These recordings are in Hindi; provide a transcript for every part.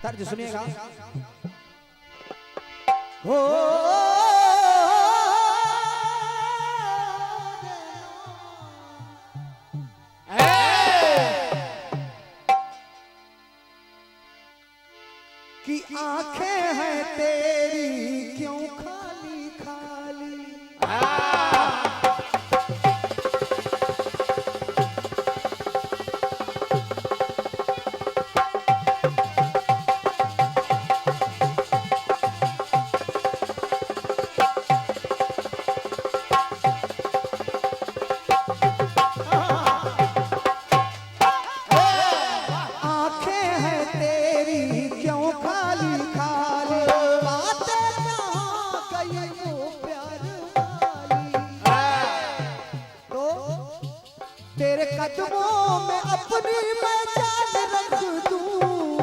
तर्ज सुनिएगा। हो कि आंखें हैं तेरी क्यों खाली खाली, तेरे कदमों में अपनी मैं जान रख दूं,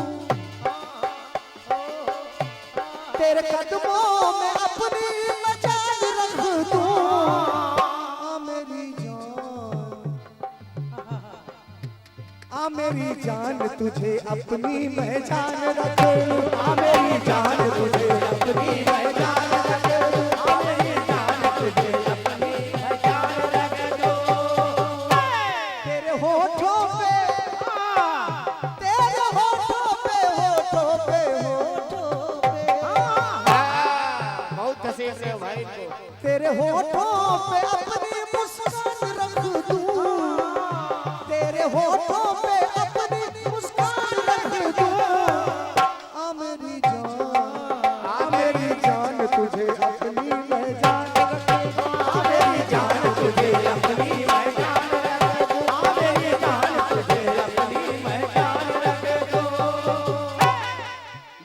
तेरे कदमों में अपनी मैं जान रख दूं। आ मेरी जान, आ मेरी जान तुझे अपनी मैं जान रख दूं, आ मेरी जान तुझे अपनी मैं जान रख दूं, आ मेरी जान तुझे अपनी मैं जान रख दूं। तेरे होठों पे, तेरे होठों पे, होठों पे, होठों पे, बहुत हंसी से भाई को तेरे होठों पे अपनी मुस्कान रख दूं, तेरे होठों पे अपनी मुस्कान रख दूं। आ मेरी जान तुझे अपनी मैं जान रख दूं, आ मेरी जान तुझे अपनी मैं जान रख दूं, आ मेरी जान तुझे अपनी मैं जान रख दूं।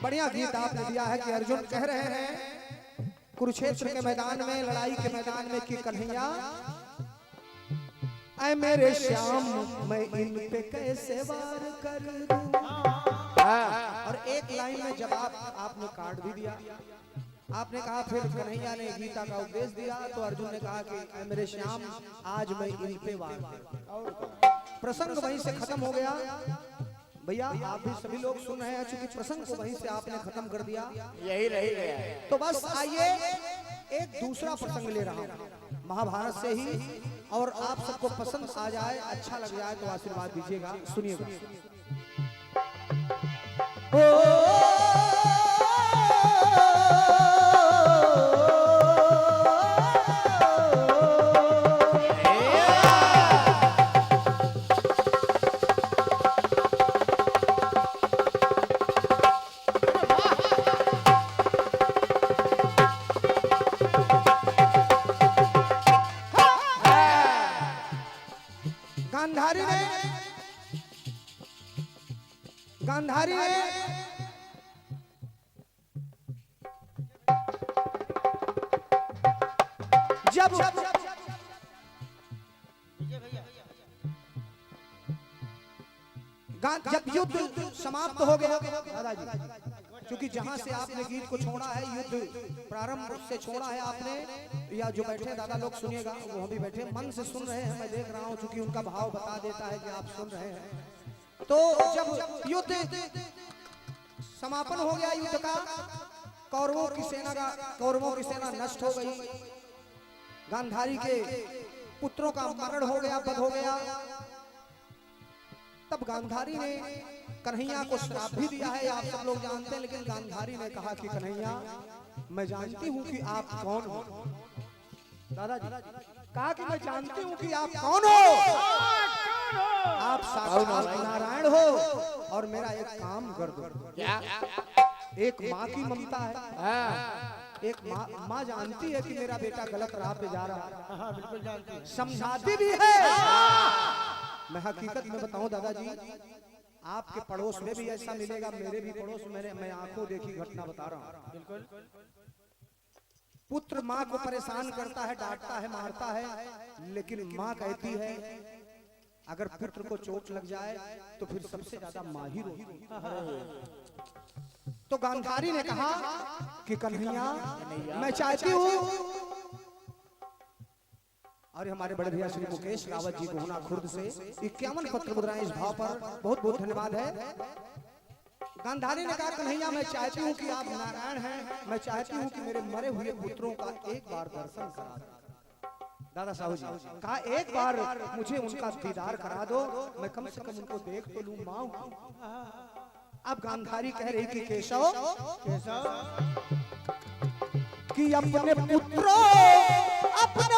बढ़िया गीत आपने दिया है कि अर्जुन कह रहे हैं कुरुक्षेत्र के मैदान में, लड़ाई के मैदान में कि कन्हैया ऐ मेरे श्याम मैं इन पे कैसे वार कर दूं। और एक लाइन में जवाब आपने काट भी दिया। आपने कहा फिर कन्हैया ने गीता का उपदेश दिया तो अर्जुन ने कहा कि ऐ मेरे श्याम आज मैं इन पे वार कर। प्रसंग वहीं से खत्म हो गया। भैया आप भी सभी लोग सुन रहे हैं, चूंकि प्रसंग को वहीं से आपने खत्म कर दिया, यही रह गया है। तो बस आइए एक दूसरा प्रसंग ले रहा हूं महाभारत से ही, और आप सबको पसंद आ जाए, अच्छा लग जाए तो आशीर्वाद दीजिएगा। सुनिएगा। गांधारी ने जब युद्ध समाप्त हो गया दादाजी, क्योंकि जहां से आपने गीत को छोड़ा है, युद्ध प्रारंभ से छोड़ा है आपने, या जो बैठे दादा लोग सुनिएगा, वो भी बैठे मन से सुन रहे हैं, मैं देख रहा हूं, क्योंकि उनका भाव बता देता है कि आप सुन रहे हैं। तो जब युद्ध समापन हो गया युद्ध का, कौरवों की सेना नष्ट हो गई, गांधारी के पुत्रों का मरण हो गया, वध हो गया। तब गांधारी ने कन्हैया को श्राप भी दिया है, आप सब लोग जानते हैं, लेकिन गांधारी ने कहा कि कन्हैया मैं जानती हूँ कि आप कौन हो। दादाजी कहा कि मैं जानती हूँ कि आप कौन हो, आप साक्षात नारायण हो, और मेरा एक काम कर दो। एक माँ की ममता है, एक माँ जानती है कि मेरा बेटा गलत राह पे जा रहा है, बिल्कुल जानती है, समझाती भी है। मैं हकीकत में बताऊं दादाजी, आपके पड़ोस में भी ऐसा मिलेगा, मेरे भी पड़ोस में, मैं आंखों देखी घटना बता रहा हूं। बिल्कुल पुत्र माँ को परेशान करता है, डांटता है, मारता है, लेकिन माँ कहती है अगर पुत्र को चोट लग जाए तो फिर सबसे ज्यादा माँ ही रोती है। तो गांधारी ने कहा कि कन्हैया मैं चाहती हूँ, और हमारे बड़े भैया श्री मुकेश रावत जी गोहना खुर्द से 51 पत्र मुद्राएं इस भाव पर बहुत बहुत धन्यवाद है। गांधारी ने कहा कन्हैया मैं चाहती हूँ कि आप नारायण हैं, मैं चाहती हूँ कि मेरे मरे हुए पुत्रों का एक बार दर्शन करा दो। दादा साहू जी कहा एक बार मुझे उनका दीदार करा दो, मैं कम से कम उनको देख तो लूं मां। अब गांधारी कह रही कि केशव कि अपने पुत्रों अपने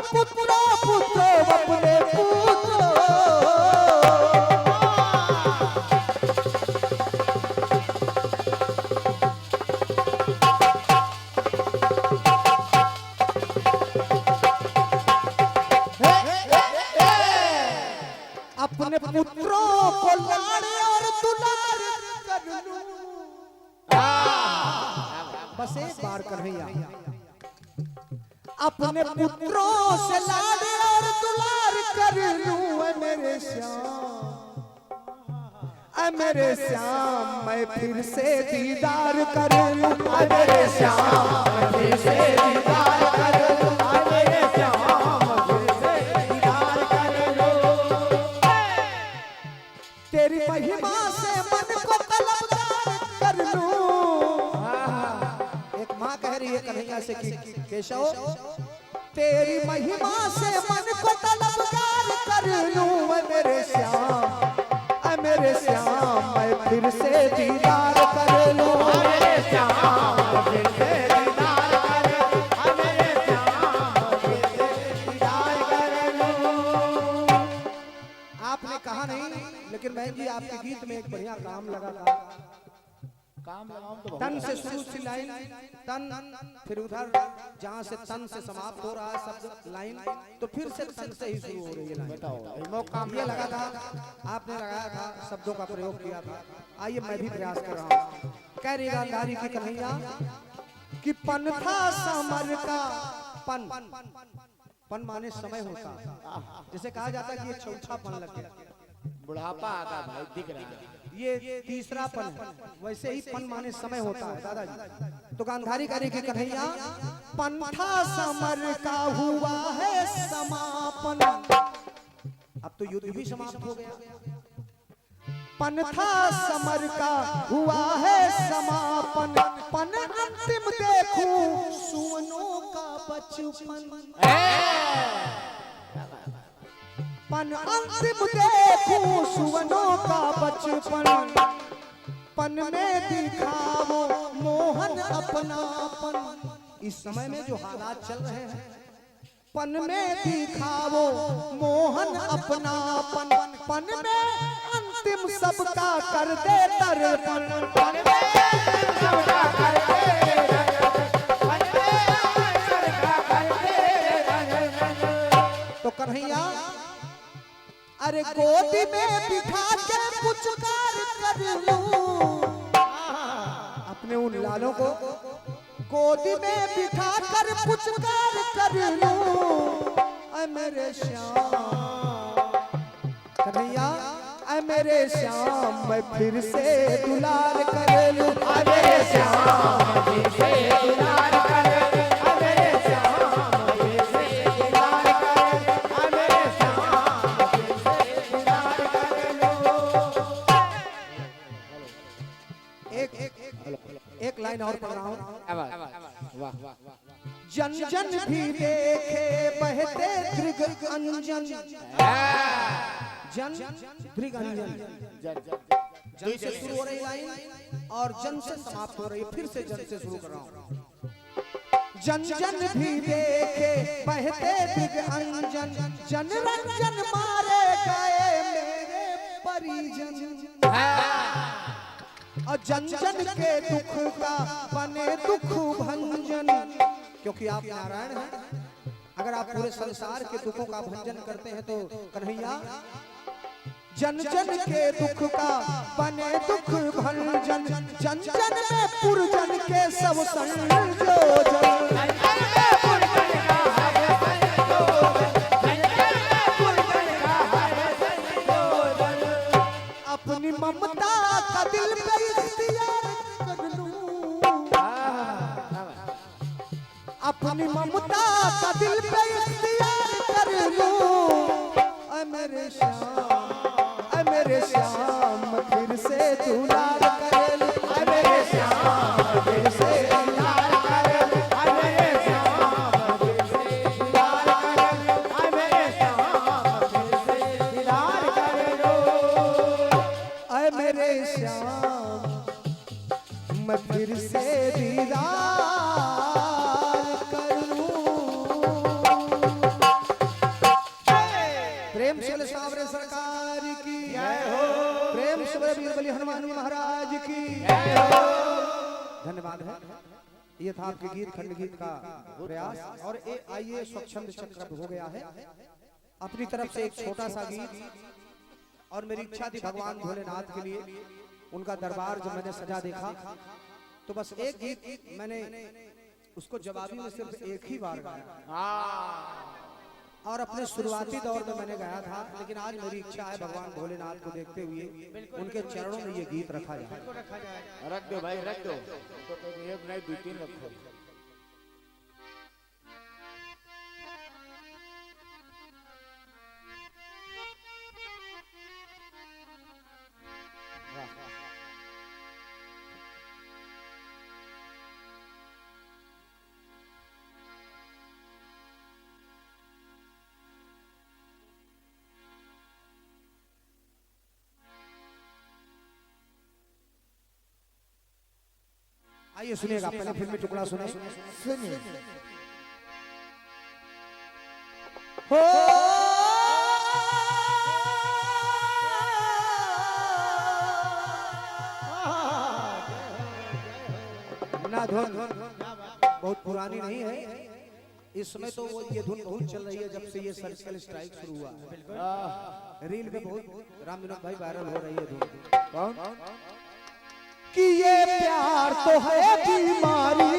पुत्रों को लाड़ और दुलार कर लूं। बस एक बार कन्हैया अपने पुत्रों से लाड़ और दुलार कर लूं। मेरे श्याम मैं फिर से दीदार कर लूं। मेरे श्याम मैं फिर से दीदार कर लूं। मेरे श्याम फिर से दीदार कर लूं। तेरी महिमा से मन को तलबदार कर लूं। एक माँ कह रही है कन्हैया से कि केशव तेरी महिमा से मन को तलबदार कर लूं। मेरे श्याम मैं फिर से दीदार कर लूं। मेरे श्याम फिर से दीदार कर लूं। मेरे श्याम फिर से दीदार कर लूं। आपने कहा नहीं लेकिन बहन जी आपके गीत में एक बढ़िया काम लगा था। काम लगाऊं तो तन से शुरू सी लाइन तन, फिर उधर जहाँ से तन से समाप्त हो रहा है शब्द लाइन, तो फिर से तन से ही शुरू हो रही है लाइन। बताओ काम ये लगा था, आपने लगाया था, शब्दों का प्रयोग किया था। आइए मैं भी प्रयास कर रहा हूँ। कह रही गांधारी की कन्हैया कि पन था समर का पन माने समय होता है, जिसे कहा जाता है कि ये चौथा पन लग गया, बुढ़ापा आता भाई दिख रहा है, ये तीसरा पन है। वैसे ही पन माने समय होता है दादाजी। तो गांधारी कह रही कि कन्हैया पंथा समर का हुआ है समापन। अब तो युद्ध भी समाप्त हो गया। पंथा समर का हुआ है समापन, पन अंतिम देखूं सुवनों का बचपन। पन अंतिम देखूं सुवनों का बचपन, पन में दिखाओ मोहन अपनापन। इस समय में जो हालात चल रहे हैं, पन में दिखाओ मोहन अपनापन, पन में अंतिम सबका कर दे तर्पण। पन में सबका कर दे तर्पण, तो कन्हैया अरे गोदी में बिठा के पुचकार कर लूं। अपने उन लालों को गोदी में बिठा कर पुचकार कर लूं। ऐ मेरे श्याम कन्हैया, ऐ मेरे श्याम मैं फिर से दुलार कर लूं। ऐ मेरे श्याम फिर से दुलार कर लूं। ऐ मेरे श्याम फिर से दुलार कर लूं। ऐ मेरे श्याम फिर से दुलार कर लूं। एक लाइन और पढ़ रहा हूं। जन जन भी देखे बहते दृग अंजन। जन दृग अंजन, जन से शुरू हो रही लाइन और जन से समाप्त हो रही है। फिर से जन से शुरू कर रहा हूं। जन जन भी देखे बहते दृग अंजन, जन रंजन मारे गए मेरे परिजन। और जन जन के दुख का बने दुख भंजन, क्योंकि आप नारायण हैं। अगर आप पूरे संसार के दुखों का भंजन करते हैं तो कन्हैया जन जन के दुख का बने दुख भंजन, जन जन में पुरजन के सब संयोजन। अपनी ममता का दिल पे इख्तियार कर लूं। अपनी ममता का दिल पे इख्तियार कर लूं। ऐ मेरे श्याम, ऐ मेरे श्याम फिर से दुलार कर लूं। ऐ मैं फिर से दीदार कर लूं। प्रेम से सावरे सरकार की जय हो, प्रेम से वीरबली हनुमान महाराज की जय हो। धन्यवाद है। ये था आपके गीत खंड गीत का प्रयास। और आइए स्वच्छंद चक्र हो गया है। अपनी तरफ से एक छोटा सा गीत, और मेरी इच्छा थी भगवान भोलेनाथ के लिए उनका दरबार जब मैंने सजा देखा तो बस एक गीत मैंने उसको जवाबी में सिर्फ एक ही बार गाया, और अपने शुरुआती दौर में मैंने गाया था। लेकिन आज मेरी इच्छा है भगवान भोलेनाथ को देखते हुए उनके चरणों में ये गीत रखा जाए। रख दो भाई, रख दो। तो एक नहीं 2-3 रखो। आइए सुनिएगा, पहले फिल्मी टुकड़ा सुने। सुनिए। हो ना धुन बहुत पुरानी नहीं है। इस समय तो वो ये धुन बहुत चल रही है जब से ये सर्जिकल स्ट्राइक शुरू हुआ। रील पे बहुत राम विनोद भाई वायरल हो रही है धुन। कौन? कि ये प्यार तो है बीमारी,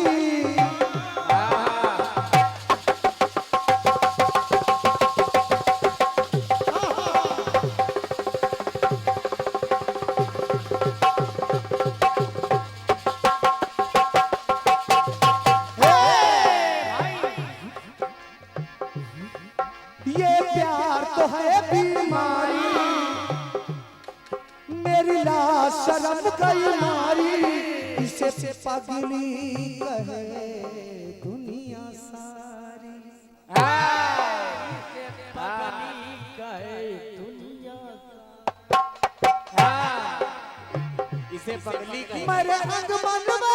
ये प्यार तो है बीमारी, मेरी लाश शर्म गई मारी, इसे पगली कहे दुनिया सारी। इसे पगली कहे। मेरे अंग मनवा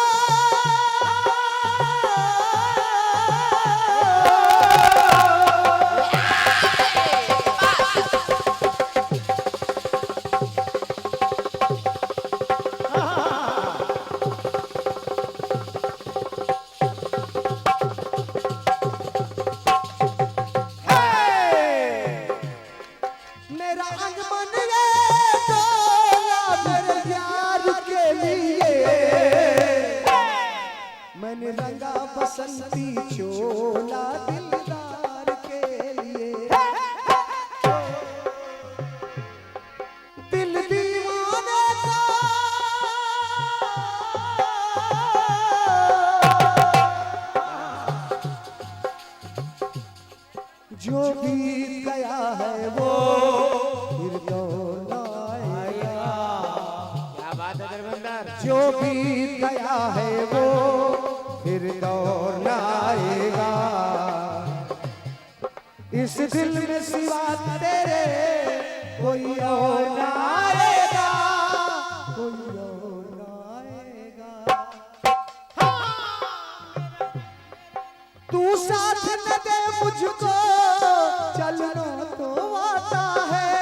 बसंती चोला दिलदार के लिए, दिल दीवाने का जो भी गया है वो फिर दौड़ आएगा। क्या बात है धर्मेंद्र? जो भी गया है वो फिर दौड़ आएगा। इस दिल में सिवा तेरे कोई और ना आएगा, कोई और ना आएगा। तू साथ न दे मुझको चलना तो आता है,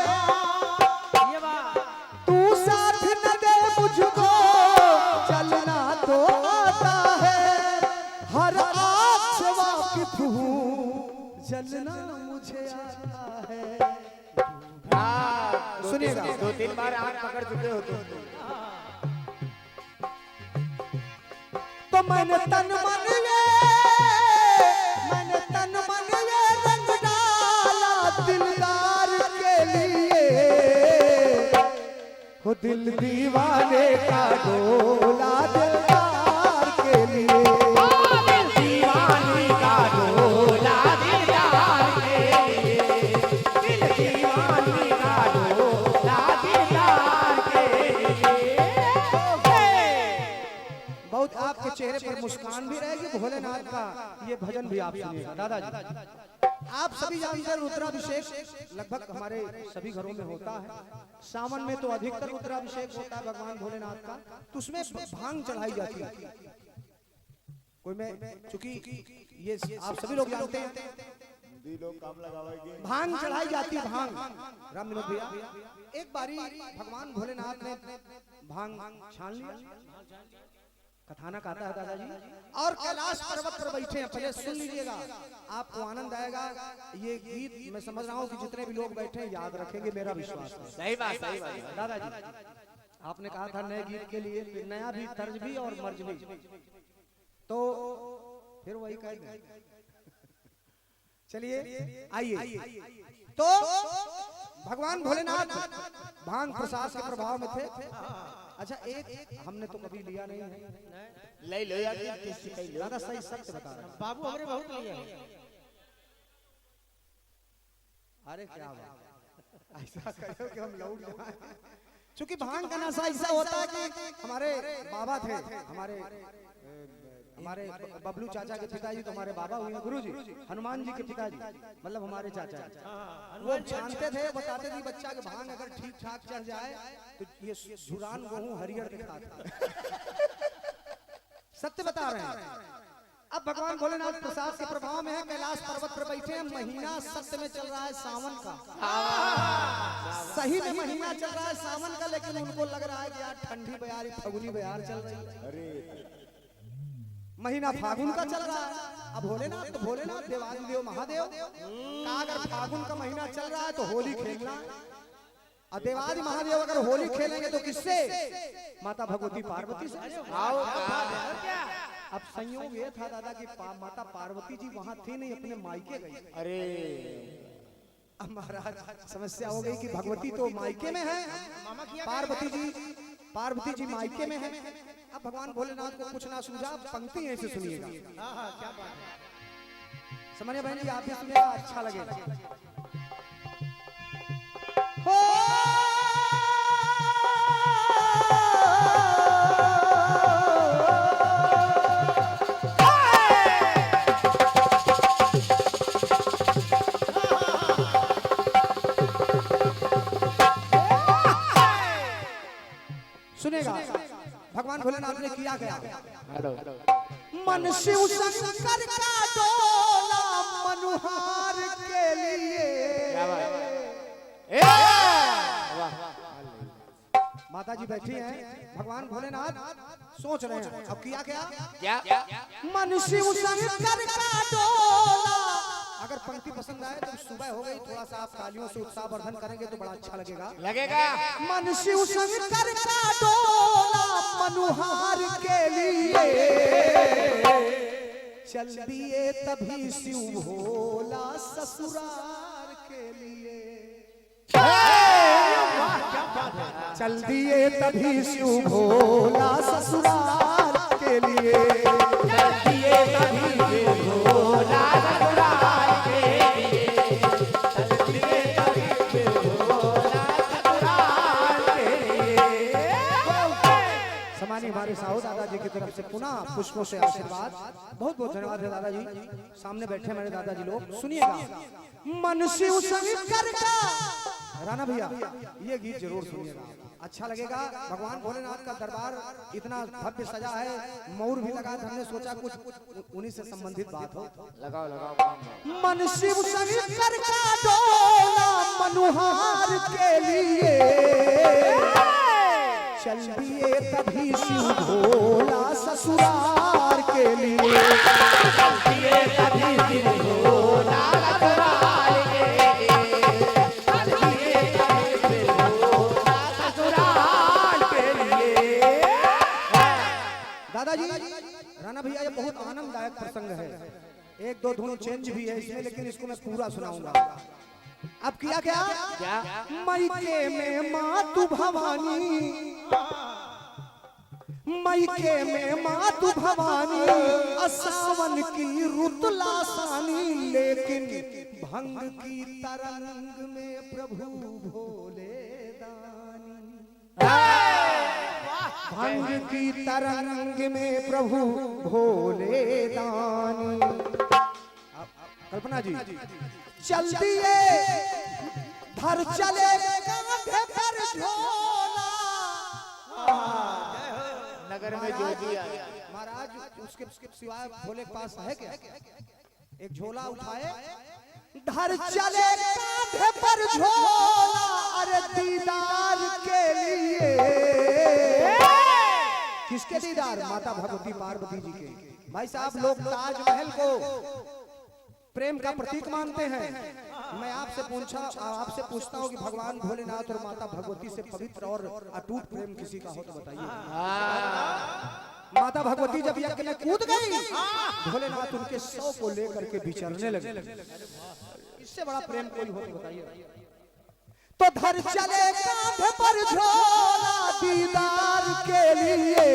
तू साथ न दे मुझको चलना तो आता है। हर आग से वाकिफ हूँ, जलना मुझे आता है। सुनिएगा, 2-3 बार आग पकड़ चुके हो तुम। तो मैंने तन मन ये रंग डाला दिलदार के लिए। हो दिल दीवाने का डोला दिलदार के लिए, दिल दीवाने का डोला दिलदार के लिए, दिल दीवाने का डोला दिलदार के लिए। बहुत आपके चेहरे पर मुस्कान भी रहेगी भोलेनाथ का। ये भजन भी आप सुनिएगा दादाजी। आप सभी जानते हैं रुद्राभिषेक लगभग हमारे सभी घरों में होता है। सावन में तो अधिकतर रुद्राभिषेक होता है भगवान भोलेनाथ का, तो उसमें भांग चढ़ाई जाती है। कोई मैं चूंकि ये आप सभी लोग जानते हैं लोग काम लगावेंगे, भांग चढ़ाई जाती है। भांग राम विनोद भैया, एक बारी भगवान भोलेनाथ ने भांग छान लिया, कथानक आता है दादाजी, और कैलाश पर्वत पर बैठे हैं। पहले सुन लीजिएगा, आपको आनंद आएगा। ये गीत मैं समझ रहा हूँ कि जितने भी लोग बैठे हैं याद रखेंगे, मेरा विश्वास है। सही बात दादाजी आपने कहा था नए गीत के लिए नया भी, तर्ज भी और मर्ज भी, तो फिर वही कह दें। चलिए आइए, तो भगवान भोलेनाथ भांग प्रसाद के प्रभाव में थे। अच्छा, एक हमने तो कभी लिया नहीं है, ले लो यार, किसी का दादा सही सत्य बता रहा बाबू हमने बहुत लिया है। अरे क्या बात, ऐसा करो कि हम लौट जाएं। चूंकि भांग का नशा ऐसा होता है कि हमारे बाबा थे, हमारे बबलू चाचा के पिताजी तो हमारे बाबा हुए गुरुजी, हनुमान जी के पिताजी मतलब हमारे चाचा, वो जानते थे, बताते थे बच्चा के भांग अगर ठीक ठाक चढ़ जाए तो ये झुरान गेहूं हरियर दिखाता है। सत्य बता रहे हैं। अब भगवान भोलेनाथ प्रसाद के प्रभाव में है, कैलाश पर्वत पर बैठे हैं। महीना सत्य में चल रहा है सावन का, सही में महीना चल रहा है सावन का, लेकिन उनको लग रहा है कि यार ठंडी बयार, फगुनी बयार चल रही है। अरे महीना फागुन का चल रहा है। अब भोलेनाथ देवादिदेव महादेव का अगर फागुन का महीना चल रहा है तो होली खेलना, और देवादि महादेव अगर होली खेलेंगे तो किससे? माता भगवती पार्वती से। अब संयोग ये था दादा कि माता पार्वती जी वहां थी नहीं, अपने मायके गई। अरे अब महाराज समस्या हो गई कि भगवती तो मायके में है, पार्वती जी मायके में है। अब भगवान भोलेनाथ को कुछ ना सूझा, पंक्ति ऐसे सुनिएगा। क्या बात है। समझिए बहन जी, आप भी सुनिएगा, अच्छा लगेगा। हो सुनेगा भगवान भोलेनाथ ने किया गया। मन शिव शंकर का डोला मनुहार के लिए। माता जी बैठी हैं, भगवान भोलेनाथ सोच रहे हैं अब किया क्या? मन शिव शंकर का डोला। अगर पंक्ति पसंद आए तो सुबह हो गई, थोड़ा सा आप तालियों से उत्साह वर्धन करेंगे तो बड़ा अच्छा लगेगा। मन शिव शंकर का डोला मनुहार के लिए चल दिए तभी शिव भोला ससुराल के लिए। चल दिए तभी शिव भोला ससुराल के लिए। चल दिए तभी शिव भोला ससुराल के लिए। चल दिए तभी शिव भोला ससुराल के लिए। समानी हमारे साहू दादाजी की तरफ से पुनः पुष्पों से आशीर्वाद। बहुत बहुत धन्यवाद है दादाजी। सामने बैठे हमारे दादाजी लोग, सुनिएगा। मन शिव शंकर का, राणा भैया ये गीत जरूर सुनिएगा, अच्छा लगेगा। भगवान भोलेनाथ का दरबार इतना भव्य सजा है, मोर भी लगा, हमने सोचा कुछ उन्हीं से संबंधित बात हो। लगाओ। मन शिव शंकर का डोला मनुहार के लिए चल दिए तभी शिव भोला ससुराल के लिए। चल दिए तभी शिव भोला ससुराल के लिए। दादाजी राणा भैया, ये बहुत आनंददायक प्रसंग है। एक दो धुन चेंज भी है इसमें, लेकिन इसको मैं पूरा सुनाऊंगा। अब किया क्या? मायके में मातु भवानी, मायके में मातु भवानी, सावन की रुत लासानी, लेकिन भंग की तरंग में प्रभु भोले दानी। भंग की तरंग में प्रभु भोले दानी। कल्पना जी चल दिए धर चले कांधे पर झोला। नगर में जोगी आया। महाराज उसके सिवाय भोले के पास है क्या? एक झोला उठाए धर चले कांधे पर झोला, अरे दीदार के लिए। किसके दीदार? माता भगवती पार्वती जी के। भाई साहब लोग ताजमहल को प्रेम का प्रतीक मानते हैं। मैं आपसे पूछता हूँ कि भगवान भोलेनाथ और माता भगवती से पवित्र और अटूट प्रेम किसी का हो तो बताइए। माता भगवती जब यज्ञ में कूद गई, भोलेनाथ उनके 100 को लेकर के विचरने लगे। इससे बड़ा प्रेम कोई हो तो बताइए। तो धर चले कांधे पर झोला दीदार के लिए,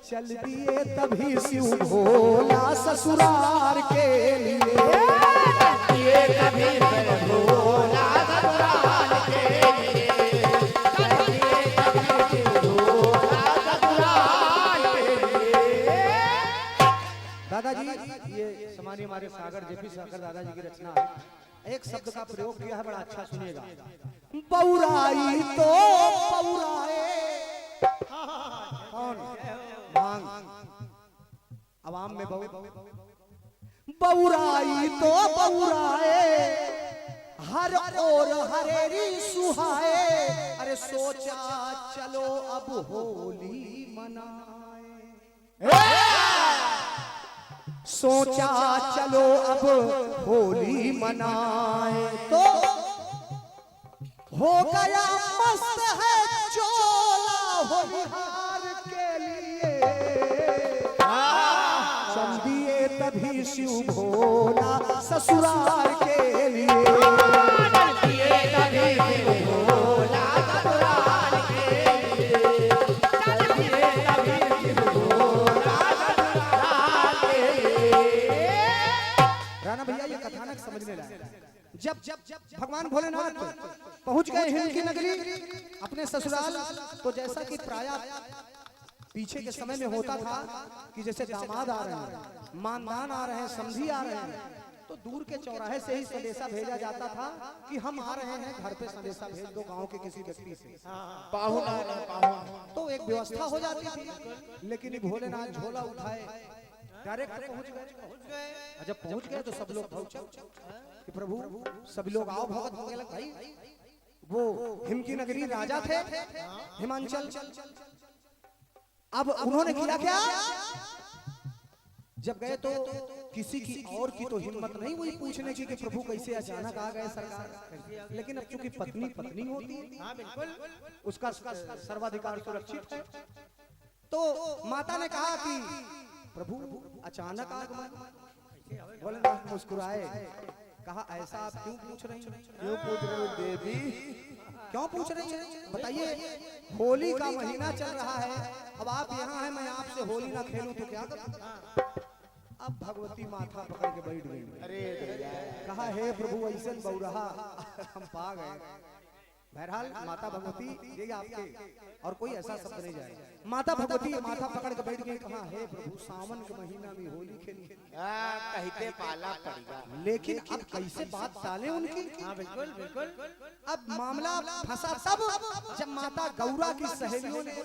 चल दिए तभी शिव भोला ससुराल के लिए। ये कभी भोला ससुराल के लिए, ये कभी भोला ससुराल के लिए। दादाजी ये समानी हमारे सागर जेपी सागर दादाजी की रचना है। एक शब्द का प्रयोग किया है, बड़ा अच्छा सुनिएगा। बौराई तो बौराए। कौन? भांग। अवाम में बौराई तो बौराए, हर ओर हरेरी सुहाए। अरे सोचा चलो अब होली मनाए, सोचा चलो अब होली मनाए। तो हो गया मस्त है चोला हो बिहार के लिए। चल दिए तभी शिव भोला ससुराल के लिए। ये कभी भोला ससुराल के लिए, ये कभी भोला ससुराल के लिए। राणा भैया ये कथानक समझने लायक। जब भगवान भोलेनाथ पहुंच गए हिंद की नगरी अपने ससुराल, तो जैसा कि प्राय पीछे के समय में होता था कि जैसे दामाद आ रहे हैं, मानदान आ रहे हैं, समधी आ रहे हैं, तो दूर के चौराहे से ही संदेशा भेजा जाता था कि हम आ रहे हैं, घर पे संदेशा भेज दो गांव के किसी व्यक्ति से। पाहुन आ रहे हैं, पाहुन। तो एक व्यवस्था हो जाती थी। लेकिन भोलेनाथ झोला उठाए डायरेक्ट पहुंच गए। जब पहुंच गए तो सब लोग पहुंचे कि प्रभु सभी लोग आओ भगत होने लगे। भाई वो हिम की नगरी राजा थे हिमांचल। अब उन्होंने किया क्या? जब गए तो किसी की और की तो हिम्मत नहीं हुई पूछने की कि प्रभु कैसे अचानक आ गए सरकार। लेकिन अब चूंकि पत्नी पत्नी होती है, उसका सर्वाधिकार सुरक्षित है, तो माता ने कहा कि प्रभु अचानक आगमन। भोलेनाथ मुस्कुराए, कहा ऐसा आप क्यों पूछ रही हैं? क्यों पूछ रहे हो देवी? क्यों पूछ रही हैं? बताइए, होली का महीना चल रहा है, अब आप यहाँ हैं, मैं आपसे होली ना खेलूं तो क्या करूं? अब भगवती माथा पकड़ के बैठ गई। अरे कहा हे प्रभु ऐसे बौरहा हम पा गए। बहरहाल माता भगवती ये आपके और कोई ऐसा शब्द नहीं जाए। माता भगवती माथा पकड़ के बैठ गई। कहा हे प्रभु सावन के महीना में होली खेली, कहते पाला पड़ेगा। लेकिन अब कैसे बात टाले उनकी? हाँ बिल्कुल बिल्कुल। अब मामला फंसा तब जब माता गौरा की सहेलियों ने,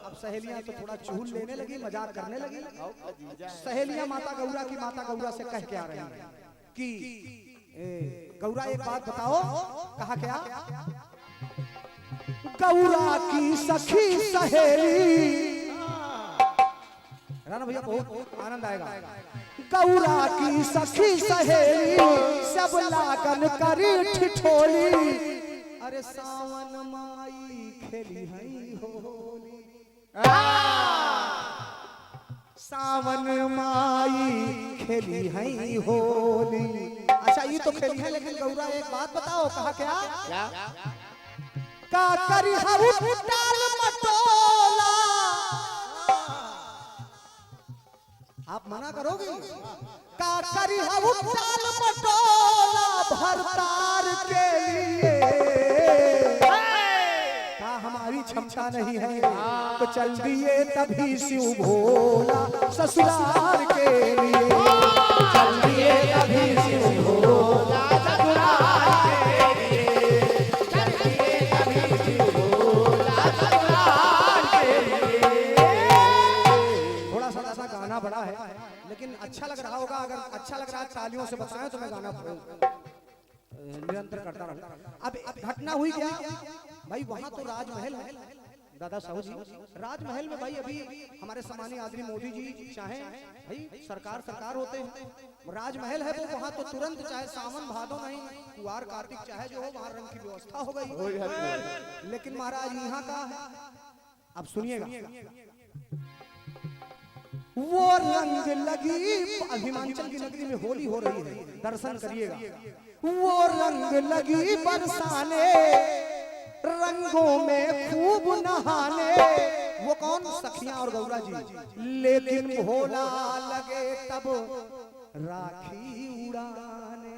अब सहेलियां तो थोड़ा चूल लेने लगी, मजाक करने लगी। सहेलियां माता गौरा से कह के आ रही हैं कि गौरा एक बात बताओ। कहा क्या? गौरा की सखी सहेली। राणा भैया बहुत आनंद आएगा। गौरा की सखी सहेली सब लागन करी ठिठोली। अरे सावन माई खेली है होली, सावन माई खेली है होली। अच्छा ये तो खेली है, लेकिन गौरा एक बात बताओ। कहा क्या? का करी हऊ टाल मटोला। आप मना करोगे? का करी हऊ टाल मटोला भरतार के लिए। का हम हमारी क्षमता नहीं है तो चल दिए तभी शिव भोला ससुराल के लिए, चल दिए तभी शिव भोला ससुराल के लिए, चल दिए तभी शिव भोला ससुराल के लिए। थोड़ा सा गाना बड़ा है लेकिन अच्छा लग रहा होगा, अगर अच्छा लग रहा है तालियों से बताएं तो मैं गाना निरंतर करता रहूं। अब घटना हुई क्या भाई, वहां तो राजमहल है दादा साहू जी, राजमहल में भाई अभी हमारे सम्मानीय आदरणीय मोदी जी चाहे भाई सरकार होते हैं, राजमहल है तो वहां तो तुरंत चाहे सावन भादो नहीं कुआर कार्तिक चाहे जो हो वहां रंग की व्यवस्था हो गई। लेकिन महाराज यहाँ का है, अब सुनिएगा। वो रंग लगी हिमाचल की नगरी में होली हो रही है, दर्शन करिएगा। वो रंग लगी बरसाने रंगों में खूब नहाने, वो कौन सखियां और गौरा जी, लेकिन भोला लगे तब राखी उड़ाने।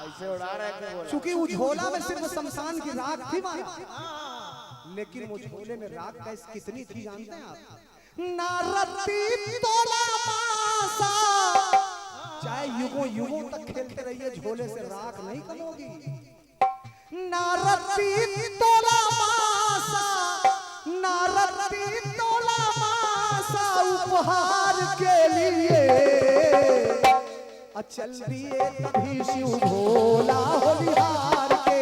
ऐसे उड़ा रहे थे, चूंकि वो झोला में सिर्फ शमशान की राख थी मारा, लेकिन वो झोले में राख कैसे कितनी थी जानते हैं आप? नारती तोला मासा, चाहे युगों तक खेलते रहिए झोले से राख नहीं कम होगी। नारती तोला मासा, नारती तोला मासा उपहार के लिए, चल दिए तभी शिव भोला होलिहार के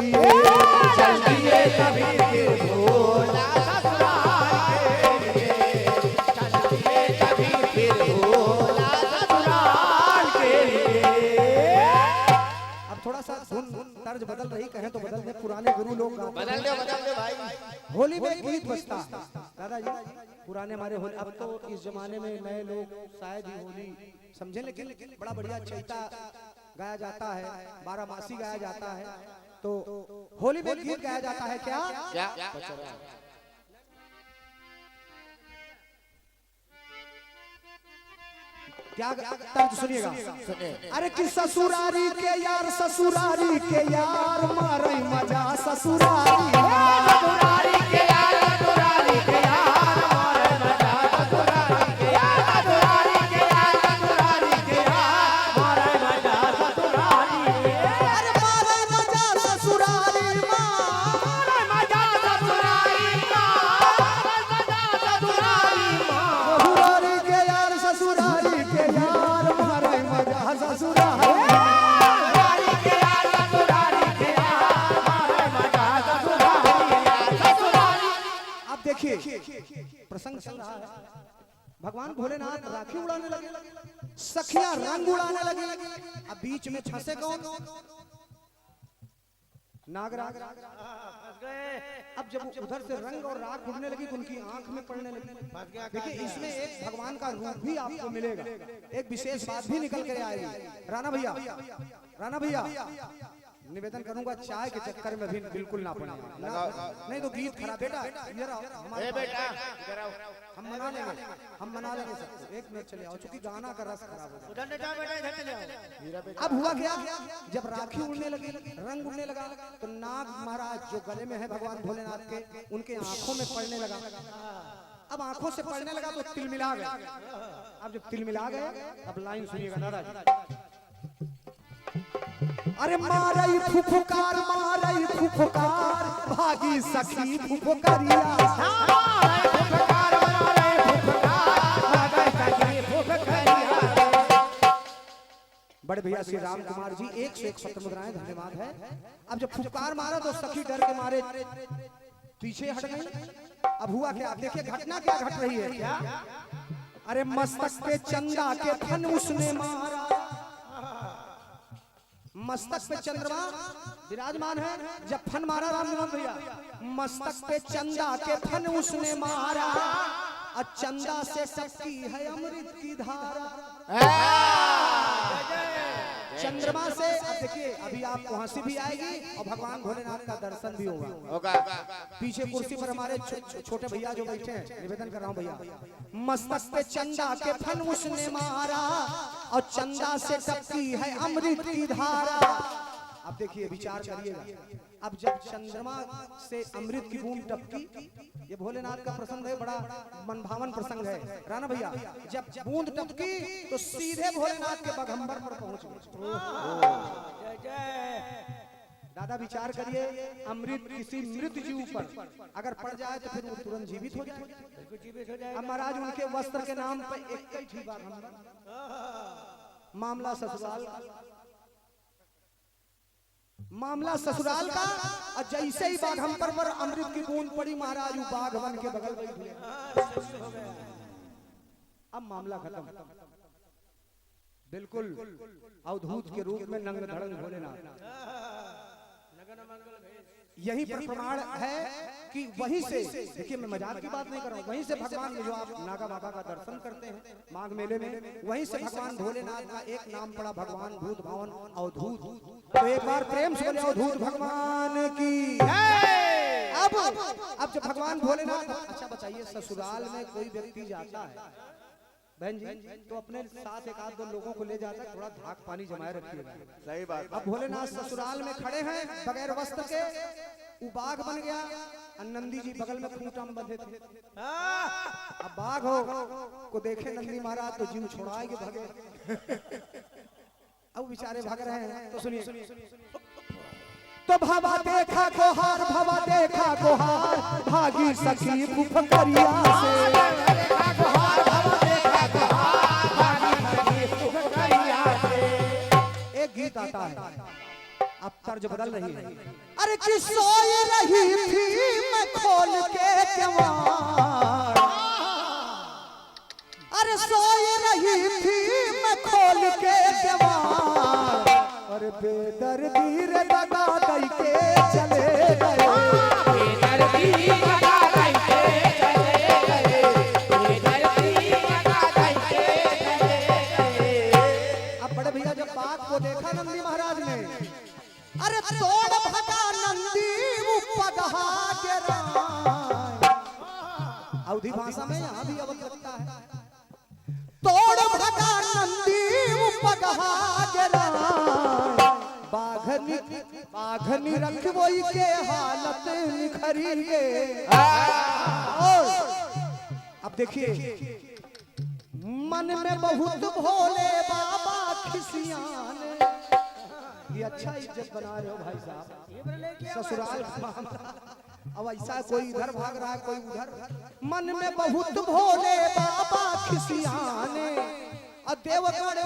लिए, चल दिए तभी शिव भोला थोड़ा सा तर्ज बदल रही कहें तो बदल दे, पुराने गुरु लोग बदल दे भाई। होली में गीत बजता दादाजी, पुराने हमारे होली, अब तो इस जमाने में नए लोग शायद ही होली समझे, लेकिन बड़ा बढ़िया चैता गाया जाता है, बारामासी गाया जाता है, तो होली में गीत गाया जाता है क्या क्या तर्ज सुनिएगा। अरे कि ससुरारी के यार, ससुरारी के यार मारे मजा, ससुरारी के यार, ससुरारी के यार मारे मजा, ससुरारी के यार, ससुरारी के यार, ससुरारी के यार मारे मजा, ससुरारी, अरे मारे मजा ससुरारी, मारे मजा ससुरारी, ससुरारी के यार, ससुरारी के यार मारे मजा, ससुरारी के यार, ससुरारी के यार मारे मजा, ससुरारी। अब देखिए प्रसंग चल रहा है, भगवान भोलेनाथ राखी उड़ाने लगे, सखियां रंग उड़ाने लगी, अब बीच में फंसे कौन? नागराज। अब जब उधर से रंग और राख उड़ने लगी तो उनकी आंख में पड़ने लगी। देखिए इसमें एक भगवान का रूप भी आपको मिलेगा, एक विशेष बात भी निकल कर आएगी। राणा भैया निवेदन करूंगा चाय के चक्कर में भी बिल्कुल ना पड़े, नहीं तो गीत खराब। बेटा हम मना लेंगे सबको, एक मिनट चले आओ, चूंकि गाना का रस खराब हो। अब हुआ क्या, जब राखी उड़ने लगी, रंग उड़ने लगा, तो नाग महाराज जो गले में है भगवान भोलेनाथ के, उनके आंखों में पड़ने लगा। अब आंखों से पड़ने लगा तो तिलमिला गए। अब जब तिलमिला गए, अब लाइन सुनिएगा दादाजी। अरे मारई फुफकार, मारई फुफकार, भागी सखी फुफकारिया, फुफकार मारई फुफकार, भागी सखी फुफकारिया। बड़े भैया श्री राम कुमार जी 101 सत्र मुद्राएं, धन्यवाद है। अब जब फुफकार मारा तो सखी डर के मारे पीछे हट गई। अब हुआ क्या, देखिए घटना क्या घट रही है क्या। अरे मस्तक पे चंदा के फन उसने मारा, मस्तक पे चंद्रमा विराजमान है, जब फन मारा राम निवास भैया, मस्तक पे चंदा के फन उसने मारा, और चंदा से टपकी है अमृत की धारा। चंद्रमा से अब देखिए अभी आपको हंसी भी आएगी और भगवान भोलेनाथ का दर्शन भी होगा। पीछे कुर्सी पर हमारे छोटे भैया जो बैठे हैं, निवेदन कर रहा हूँ भैया, मस्तक पे चंदा के फन उसने मारा, और चंदा से टपकी है अमृत की धारा। अब देखिए विचार करिएगा, अब जब चंद्रमा से अमृत की बूंद टपकी, ये भोलेनाथ का प्रसंग है, बड़ा मनभावन प्रसंग है राणा भैया। जब बूंद टपकी तो सीधे भोलेनाथ के बगंबर पर पहुंच गए। जय जय। दादा विचार करिए, अमृत किसी मृत जीव पर अगर पड़ जाए तो फिर वो तुरंत जीवित हो जाए। जीवित हो जाए। अब महाराज उनके वस्त्र के नाम पर एक ही थी बागंबर। मामला ससुराल का, मामला ससुराल का। और जैसे ही बाघंबर पर अमृत की बूंद पड़ी, महाराज वो बाघ बन के बगल बैठ गए। अब मामला खत्म। बिल्कुल अवधूत के रूप में नंग धड़ंग भोलेनाथ। यही पर प्रमाण है कि वहीं से, देखिए मैं मजाक की बात नहीं कर रहा हूँ, वहीं से भगवान जो आप नागा बाबा का दर्शन करते हैं माघ मेले में, वहीं से भगवान भोलेनाथ का एक नाम पड़ा, भगवान भूत भावन अवधूत। तो एक बार प्रेम से बोले अवधूत भगवान की। अब जब भगवान भोलेनाथ, अच्छा बताइए, ससुराल में कोई व्यक्ति जाता है बहन जी तो अपने साथ एक आध दो लोगों को ले जाता है, थोड़ा धाक पानी जमाए रखिएगा। सही बात। अब भोलेनाथ ससुराल में खड़े हैं बगैर वस्त्र के, वो बाघ बन गया, नंदी जी बगल में खूंटा में बंधे थे। अब बाघ को देखे नंदी महाराज तो जीव छोड़ाएंगे, भागे। अब बेचारे भाग रहे हैं, तो सुनिए। तो भवा देखा गोहार, भवा देखा गोहार, भागी सखी फुफकरिया से। एक गीत आता है, अब तर्ज बदल रही है। अरे कि सोई रही थी मैं खोल के केवाड़, अरे सोई रही थी मैं खोल के केवाड़, अरे बेदर्दी रे दगा दई के चले गए, बेदर्दी दगा दई के चले गए, बेदर्दी दगा दई के चले गए। अब बड़े भैया जब बात को देखा नंदी महाराज ने, अरे तोड़ भगा नंदी वो पगहा के राय। अवधी भाषा में यहाँ भी अवध लगता है, तोड़ भगा नंदी वो पगहा के राय, बाघनी रख वही के हालत निखरी गए। अब देखिए, मन में बहुत भोले बाबा खिसियाने। ये अच्छा इज्जत बना रहे हो भाई साहब, ससुराल का मामला। अब ऐसा कोई इधर भाग रहा है, कोई उधर। मन में बहुत भोले बाबा खिसियाने, और देवगण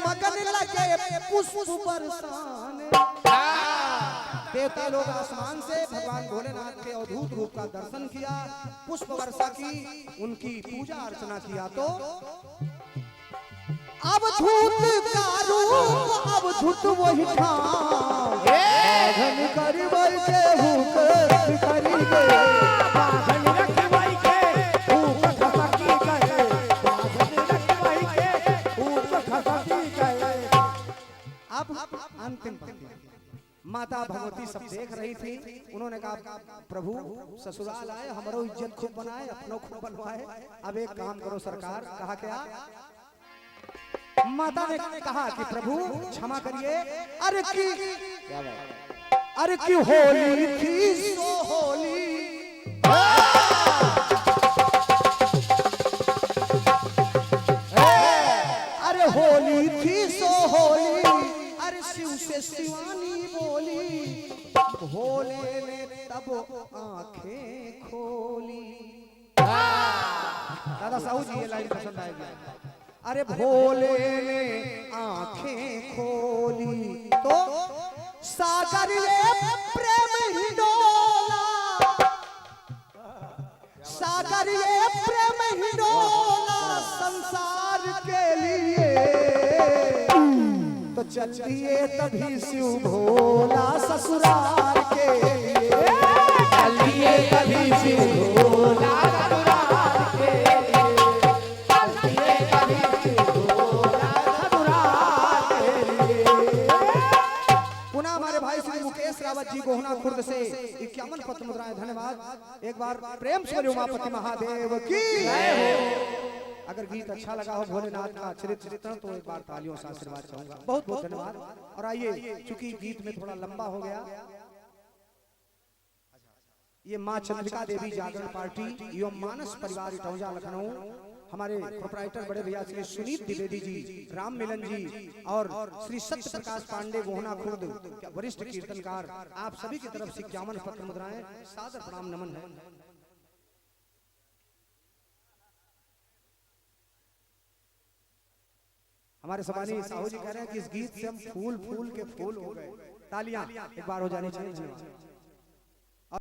मगन लगे पुष्प बरसाने। देवता लोग आसमान से भगवान भोलेनाथ के अद्भुत रूप का दर्शन किया, पुष्प वर्षा की, उनकी पूजा अर्चना किया। तो अवधूत का रूप अवधूत वही था, बाघन करी वही के हुक करी गए, बाघन रख वही के हुक खसकी गए, बाघन रख वही के हुक खसकी गए। अब अंतिम पंक्ति, माता भगवती सब देख रही थी। उन्होंने कहा प्रभु ससुराल आए, हमारो इज्जत खूब बनाए, अपनों खूब बनवाए। अब एक काम करो सरकार। कहा क्या? माता ने कहा कि प्रभु क्षमा करिए, अरे की होली थी सो होली, अरे होली थी सो होली, अरे शिव से शिवानी बोली, भोले ने तब आंखें खोली। दादा साहू जी ये लाइन पसंद आएगी। अरे भोले ने आंखें खोली तो सागर ये प्रेम ही डोला, सागर ये प्रेम ही डोला संसार के लिए, तो चल दिए तभी शिव भोला ससुराल के लिए, चल दिए तभी शिव भोला ससुराल के लिए, चल दिए तभी शिव भोला ससुराल के लिए। पुनः हमारे भाई श्री मुकेश रावत जी गोहना खुर्द से 51 पत्र मुद्राएं, धन्यवाद। एक बार प्रेम से उमापति महादेव की जय हो। अगर गीत अच्छा लगा हो भोलेनाथ का चरित्र तो एक बार तालियों से आशीर्वाद चाहूंगा। बहुत बहुत धन्यवाद। और आइए, चूंकि गीत में थोड़ा लंबा हो गया, ये माँ चंद्रिका देवी जागरण पार्टी एवं मानस परिवार इटौंजा लखनऊ, हमारे प्रोपराइटर बड़े भैया श्री सुनीत द्विवेदी जी, राम मिलन जी और श्री सत्य प्रकाश पांडे गोहना खुर्द, वरिष्ठ कीर्तनकार, आप सभी की तरफ से 51 पत्र मुद्राएं सादर प्रणाम नमन है। हमारे सबानी साहू जी कह रहे हैं कि इस गीत से हम फूल फूल के फूल हो गए। तालियां एक बार हो जानी चाहिए।